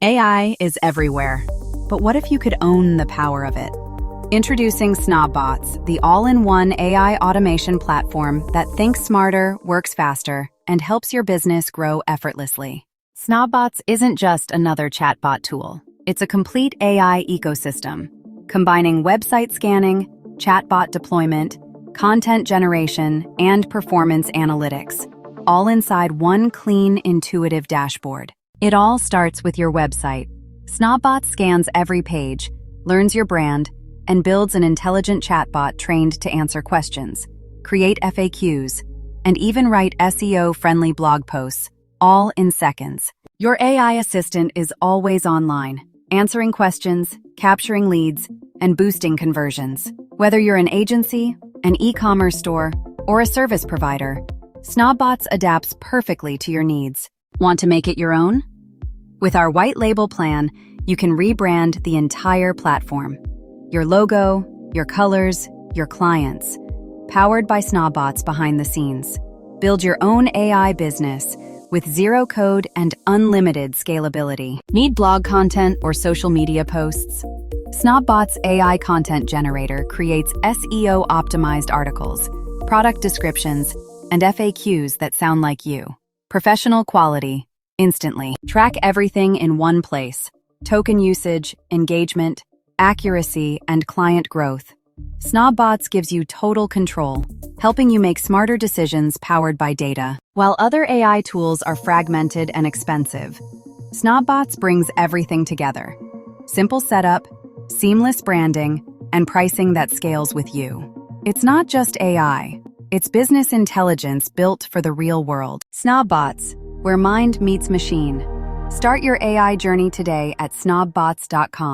AI is everywhere, but what if you could own the power of it? Introducing SnobBots, the all-in-one AI automation platform that thinks smarter, works faster, and helps your business grow effortlessly. SnobBots isn't just another chatbot tool. It's a complete AI ecosystem, combining website scanning, chatbot deployment, content generation, and performance analytics, all inside one clean, intuitive dashboard. It all starts with your website. SnobBots scans every page, learns your brand, and builds an intelligent chatbot trained to answer questions, create FAQs, and even write SEO-friendly blog posts, all in seconds. Your AI assistant is always online, answering questions, capturing leads, and boosting conversions. Whether you're an agency, an e-commerce store, or a service provider, SnobBots adapts perfectly to your needs. Want to make it your own? With our white label plan, you can rebrand the entire platform. Your logo, your colors, your clients. Powered by SnobBots behind the scenes. Build your own AI business with zero code and unlimited scalability. Need blog content or social media posts? SnobBots AI content generator creates SEO-optimized articles, product descriptions, and FAQs that sound like you. Professional quality, instantly. Track everything in one place. Token usage, engagement, accuracy, and client growth. SnobBots gives you total control, helping you make smarter decisions powered by data. While other AI tools are fragmented and expensive, SnobBots brings everything together. Simple setup, seamless branding, and pricing that scales with you. It's not just AI, it's business intelligence built for the real world. SnobBots, where mind meets machine. Start your AI journey today at snobbots.com.